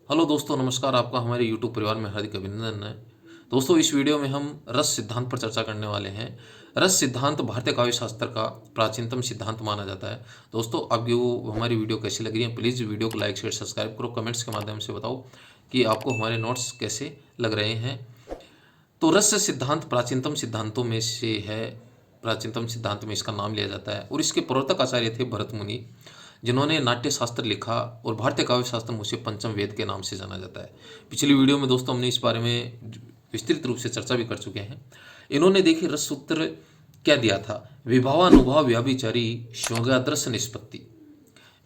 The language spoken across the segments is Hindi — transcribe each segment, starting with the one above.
हेलो दोस्तों, नमस्कार। आपका हमारे यूट्यूब परिवार में हार्दिक अभिनंदन है। दोस्तों, इस वीडियो में हम रस सिद्धांत पर चर्चा करने वाले हैं। रस सिद्धांत भारतीय काव्य शास्त्र का प्राचीनतम सिद्धांत माना जाता है। दोस्तों, आपको हमारी वीडियो कैसी लग रही है, प्लीज़ वीडियो को लाइक शेयर सब्सक्राइब करो। कमेंट्स के माध्यम से बताओ कि आपको हमारे नोट्स कैसे लग रहे हैं। तो रस सिद्धांत प्राचीनतम सिद्धांतों में से है। प्राचीनतम सिद्धांत में इसका नाम लिया जाता है और इसके प्रवर्तक आचार्य थे भरत मुनि, जिन्होंने नाट्य शास्त्र लिखा और भारतीय काव्य शास्त्र में उसे पंचम वेद के नाम से जाना जाता है। पिछली वीडियो में दोस्तों हमने इस बारे में विस्तृत रूप से चर्चा भी कर चुके हैं। इन्होंने देखिए रस सूत्र क्या दिया था। विभाव अनुभाव व्याभिचारी संयोगादर्श निष्पत्ति।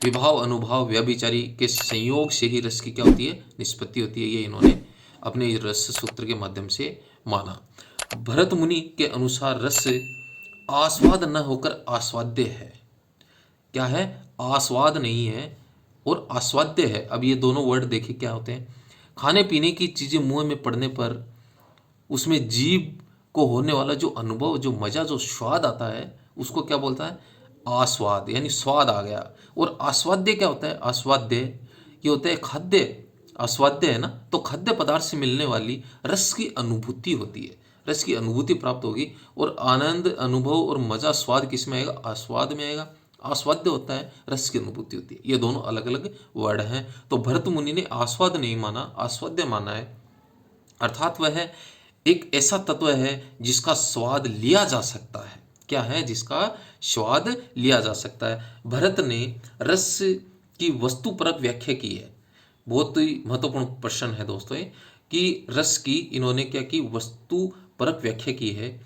विभाव अनुभाव व्यभिचारी के संयोग से ही रस की क्या होती है, निष्पत्ति होती है। ये इन्होंने अपने रस सूत्र के माध्यम से माना। भरत मुनि के अनुसार रस आस्वाद न होकर आस्वाद्य है। क्या है? आस्वाद नहीं है और आस्वाद्य है। अब ये दोनों वर्ड देखिए क्या होते हैं। खाने पीने की चीज़ें मुंह में पड़ने पर उसमें जीभ को होने वाला जो अनुभव, जो मज़ा, जो स्वाद आता है, उसको क्या बोलता है? आस्वाद, यानी स्वाद आ गया। और आस्वाद्य क्या होता है? आस्वाद्य ये होता है खाद्य। आस्वाद्य है ना, तो खाद्य पदार्थ से मिलने वाली रस की अनुभूति होती है। रस की अनुभूति प्राप्त होगी और आनंद, अनुभव और मज़ा, स्वाद किस में आएगा? आस्वाद में आएगा। आस्वाद्य होता है, रस की अनुभूति होती है। ये दोनों अलग अलग वर्ड हैं। तो भरत मुनि ने आस्वाद नहीं माना, आस्वाद्य माना है। अर्थात वह एक ऐसा तत्व है जिसका स्वाद लिया जा सकता है। क्या है? जिसका स्वाद लिया जा सकता है। भरत ने रस की वस्तुपरक व्याख्या की है। बहुत ही महत्वपूर्ण प्रश्न है दोस्तों ये, कि रस की इन्होंने क्या की? वस्तुपरक व्याख्या की है।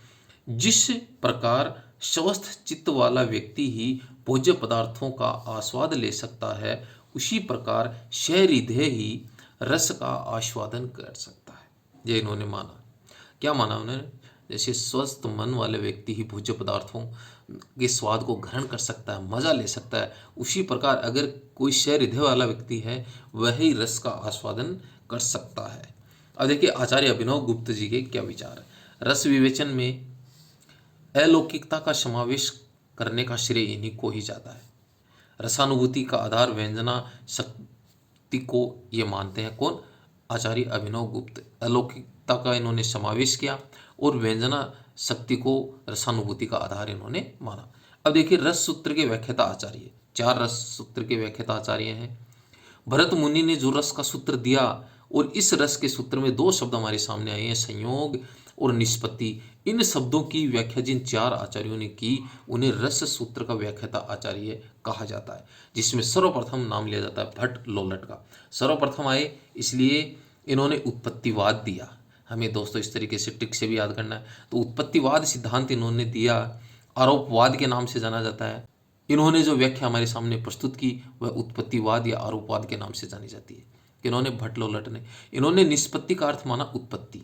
जिस प्रकार स्वस्थ चित्त वाला व्यक्ति ही भोज्य पदार्थों का आस्वाद ले सकता है, उसी प्रकार सहृदय ही रस का आस्वादन कर सकता है। ये इन्होंने माना। क्या माना उन्होंने? जैसे स्वस्थ मन वाले व्यक्ति ही भोज्य पदार्थों के स्वाद को ग्रहण कर सकता है, मजा ले सकता है, उसी प्रकार अगर कोई सहृदय वाला व्यक्ति है, वह ही रस का आस्वादन कर सकता है। अब देखिए आचार्य अभिनव गुप्त जी के क्या विचार है। रस विवेचन में अलौकिकता का समावेश करने का श्रेय इन्हीं को ही जाता है। रसानुभूति का आधार व्यंजना शक्ति को ये मानते हैं। कौन? आचार्य अभिनव गुप्त। अलौकिकता का इन्होंने समावेश किया और व्यंजना शक्ति को रसानुभूति का आधार इन्होंने माना। अब देखिए रस सूत्र के व्याख्याता आचार्य, चार रस सूत्र के व्याख्याता आचार्य हैं। भरत मुनि ने जो रस का सूत्र दिया, और इस रस के सूत्र में दो शब्द हमारे सामने आए हैं, संयोग और निष्पत्ति। इन शब्दों की व्याख्या जिन चार आचार्यों ने की, उन्हें रस सूत्र का व्याख्याता आचार्य कहा जाता है, जिसमें सर्वप्रथम नाम लिया जाता है भट्ट लोलट का। सर्वप्रथम आए इसलिए इन्होंने उत्पत्तिवाद दिया। हमें दोस्तों इस तरीके से ट्रिक से भी याद करना है। तो उत्पत्तिवाद सिद्धांत इन्होंने दिया, आरोपवाद के नाम से जाना जाता है। इन्होंने जो व्याख्या हमारे सामने प्रस्तुत की, वह उत्पत्तिवाद या आरोपवाद के नाम से जानी जाती है। इन्होंने भट्ट लोलट ने, इन्होंने निष्पत्ति का अर्थ माना उत्पत्ति।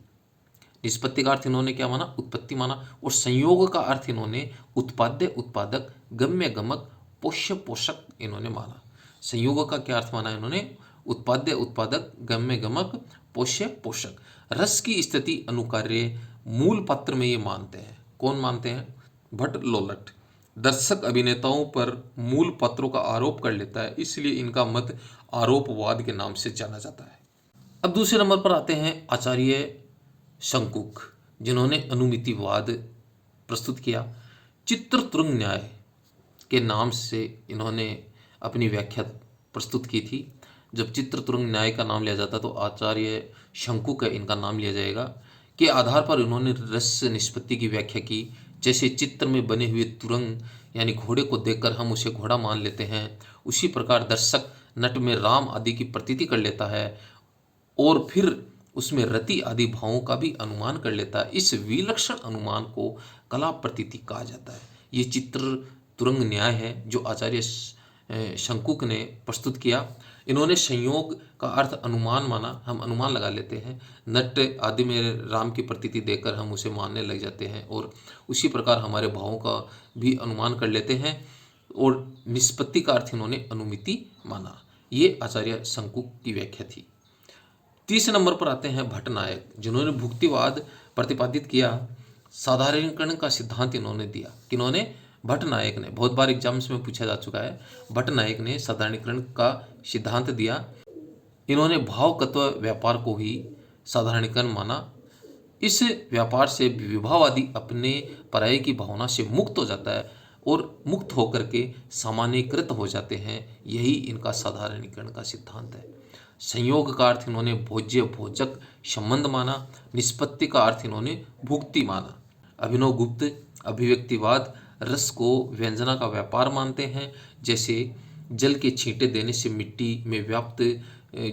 निष्पत्ति का अर्थ इन्होंने क्या माना? उत्पत्ति माना। और संयोग का अर्थ इन्होंने उत्पाद्य, उत्पादक, गम्य, गमक, पोष्य, पोषक इन्होंने माना। संयोग का क्या अर्थ माना इन्होंने? उत्पाद्य, उत्पादक, गम्य, गमक, पोष्य, पोषक। रस की स्थिति अनुकार्य मूल पात्र में ये मानते हैं। कौन मानते हैं? भट्ट लोलट। दर्शक अभिनेताओं पर मूल पात्रों का आरोप कर लेता है, इसलिए इनका मत आरोपवाद के नाम से जाना जाता है। अब दूसरे नंबर पर आते हैं आचार्य शंकुक, जिन्होंने अनुमितिवाद प्रस्तुत किया। चित्रतुंग न्याय के नाम से इन्होंने अपनी व्याख्या प्रस्तुत की थी। जब चित्रतुंग न्याय का नाम लिया जाता तो आचार्य शंकुक इनका नाम लिया जाएगा। के आधार पर इन्होंने रस निष्पत्ति की व्याख्या की। जैसे चित्र में बने हुए तुरंग यानी घोड़े को देखकर हम उसे घोड़ा मान लेते हैं, उसी प्रकार दर्शक नट में राम आदि की प्रतीति कर लेता है और फिर उसमें रति आदि भावों का भी अनुमान कर लेता है। इस विलक्षण अनुमान को कला प्रतीति कहा जाता है। ये चित्र तुरंग न्याय है जो आचार्य शंकुक ने प्रस्तुत किया। इन्होंने संयोग का अर्थ अनुमान माना। हम अनुमान लगा लेते हैं, नट आदि में राम की प्रतीति देखकर हम उसे मानने लग जाते हैं और उसी प्रकार हमारे भावों का भी अनुमान कर लेते हैं। और निष्पत्ति का अर्थ इन्होंने अनुमिति माना। ये आचार्य शंकुक की व्याख्या थी। तीसरे नंबर पर आते हैं भट्टनायक, जिन्होंने भुक्तिवाद प्रतिपादित किया। साधारणीकरण का सिद्धांत इन्होंने दिया। किन्होंने? भट्टनायक ने। बहुत बार एग्जाम्स में पूछा जा चुका है। भट्टनायक ने साधारणीकरण का सिद्धांत दिया। इन्होंने भावकत्व व्यापार को ही साधारणीकरण माना। इस व्यापार से विभावादी अपने पराये की भावना से मुक्त हो जाता है और मुक्त होकर के सामान्यीकृत हो जाते हैं। यही इनका साधारणीकरण का सिद्धांत है। संयोग का अर्थ इन्होंने भोज्य भोजक संबंध माना। निष्पत्ति का अर्थ इन्होंने भुक्ति माना। अभिनव गुप्त अभिव्यक्तिवाद रस को व्यंजना का व्यापार मानते हैं। जैसे जल के छींटे देने से मिट्टी में व्याप्त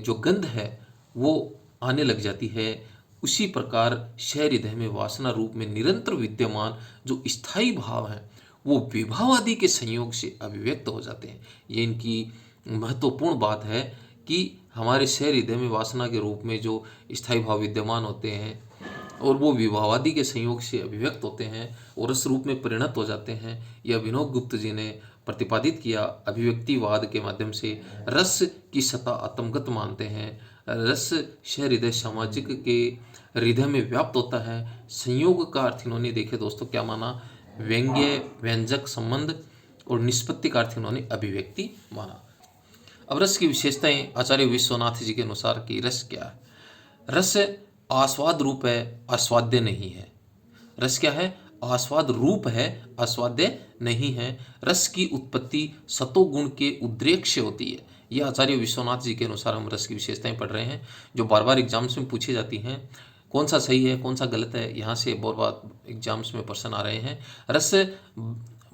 जो गंध है वो आने लग जाती है, उसी प्रकार शहर हृदय में वासना रूप में निरंतर विद्यमान जो स्थायी भाव हैं वो विभावादि के संयोग से अभिव्यक्त हो जाते हैं। ये इनकी महत्वपूर्ण बात है कि हमारे शहर हृदय में वासना के रूप में जो स्थायी भाव विद्यमान होते हैं और वो विभावादि के संयोग से अभिव्यक्त होते हैं और रस रूप में परिणत हो जाते हैं। यह अभिनव गुप्त जी ने प्रतिपादित किया। अभिव्यक्तिवाद के माध्यम से रस की सत्ता आत्मगत मानते हैं। रस शहर हृदय सामाजिक के हृदय में व्याप्त होता है। संयोग का अर्थ इन्होंने देखे दोस्तों क्या माना, व्यंग्य व्यंजक संबंध, और निष्पत्ति का अर्थ इन्होंने अभिव्यक्ति माना। अब रस की विशेषताएं आचार्य विश्वनाथ जी के अनुसार कि रस क्या है। रस आस्वाद रूप है, आस्वाद्य नहीं है। रस क्या है, आस्वाद रूप है, आस्वाद्य नहीं है। रस की उत्पत्ति सतोगुण के उद्रेक से होती है। यह आचार्य विश्वनाथ जी के अनुसार हम रस की विशेषताएं पढ़ रहे हैं, जो बार बार एग्जाम्स में पूछी जाती हैं। कौन सा सही है, कौन सा गलत है, यहाँ से बहुत बार एग्जाम्स में प्रश्न आ रहे हैं। रस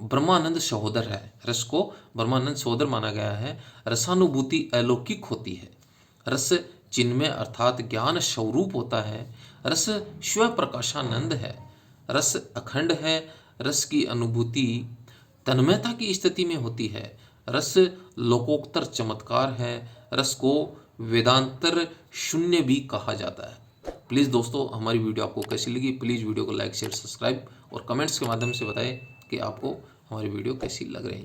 ब्रह्मानंद सहोदर है। रस को ब्रह्मानंद सहोदर माना गया है। रसानुभूति अलौकिक होती है। रस चिन्मय अर्थात ज्ञान स्वरूप होता है। रस स्व प्रकाशानंद है। रस अखंड है। रस की अनुभूति तन्मयता की स्थिति में होती है। रस लोकोत्तर चमत्कार है। रस को वेदांतर शून्य भी कहा जाता है। प्लीज़ दोस्तों, हमारी वीडियो आपको कैसी लगी, प्लीज़ वीडियो को लाइक शेयर सब्सक्राइब और कमेंट्स के माध्यम से बताएं कि आपको हमारी वीडियो कैसी लग रही है।